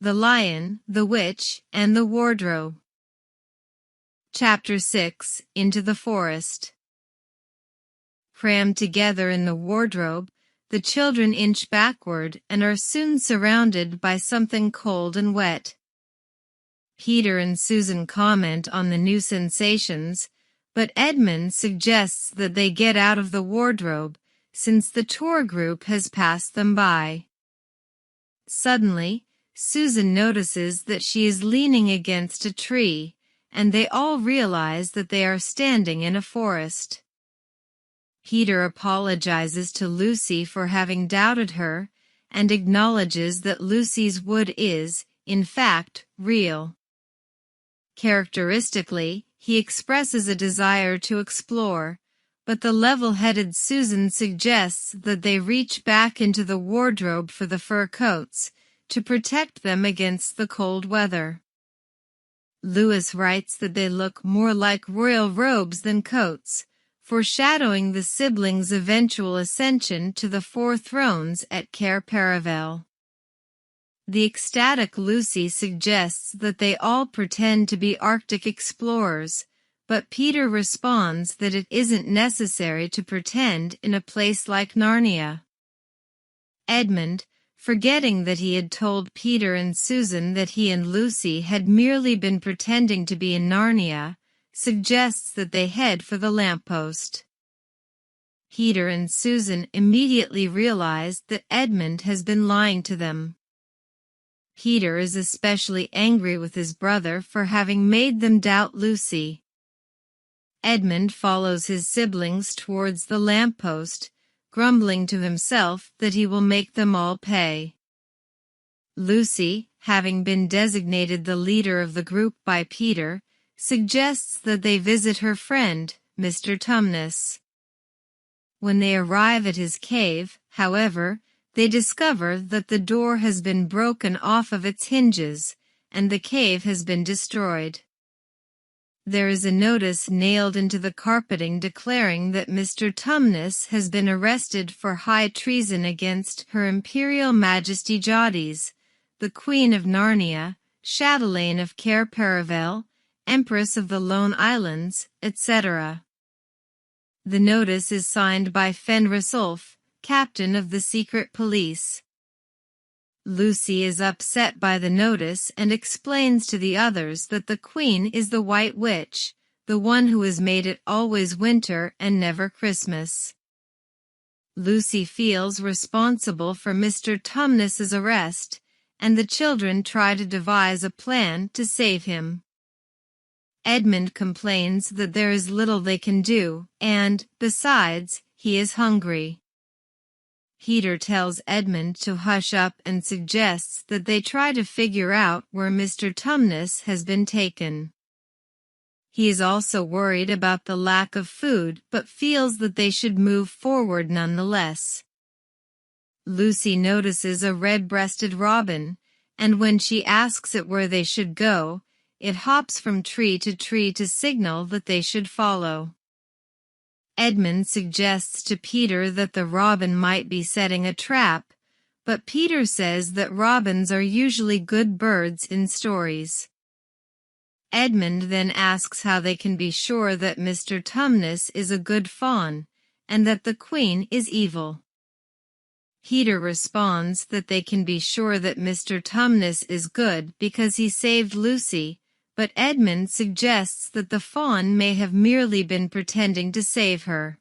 The Lion, the Witch, and the Wardrobe. Chapter 6. Into the Forest. Crammed together in the wardrobe, the children inch backward and are soon surrounded by something cold and wet. Peter and Susan comment on the new sensations, but Edmund suggests that they get out of the wardrobe, since the tour group has passed them by. Suddenly, Susan notices that she is leaning against a tree, and they all realize that they are standing in a forest. Peter apologizes to Lucy for having doubted her, and acknowledges that Lucy's wood is, in fact, real. Characteristically, he expresses a desire to explore, but the level-headed Susan suggests that they reach back into the wardrobe for the fur coats, to protect them against the cold weather. Lewis writes that they look more like royal robes than coats, foreshadowing the siblings' eventual ascension to the 4 thrones at Cair Paravel. The ecstatic Lucy suggests that they all pretend to be Arctic explorers, but Peter responds that it isn't necessary to pretend in a place like Narnia. Edmund, forgetting that he had told Peter and Susan that he and Lucy had merely been pretending to be in Narnia, suggests that they head for the lamppost. Peter and Susan immediately realize that Edmund has been lying to them. Peter is especially angry with his brother for having made them doubt Lucy. Edmund follows his siblings towards the lamppost, grumbling to himself that he will make them all pay. Lucy, having been designated the leader of the group by Peter, suggests that they visit her friend, Mr. Tumnus. When they arrive at his cave, however, they discover that the door has been broken off of its hinges, and the cave has been destroyed. There is a notice nailed into the carpeting declaring that Mr. Tumnus has been arrested for high treason against Her Imperial Majesty Jadis, the Queen of Narnia, Chatelaine of Cair Paravel, Empress of the Lone Islands, etc. The notice is signed by Fenris Ulf, captain of the secret police. Lucy is upset by the notice and explains to the others that the Queen is the White Witch, the one who has made it always winter and never Christmas. Lucy feels responsible for Mr. Tumnus's arrest, and the children try to devise a plan to save him. Edmund complains that there is little they can do, and, besides, he is hungry. Peter tells Edmund to hush up and suggests that they try to figure out where Mr. Tumnus has been taken. He is also worried about the lack of food but feels that they should move forward nonetheless. Lucy notices a red-breasted robin, and when she asks it where they should go, it hops from tree to signal that they should follow. Edmund suggests to Peter that the robin might be setting a trap, but Peter says that robins are usually good birds in stories. Edmund then asks how they can be sure that Mr. Tumnus is a good fawn, and that the Queen is evil. Peter responds that they can be sure that Mr. Tumnus is good because he saved Lucy, but Edmund suggests that the fawn may have merely been pretending to save her.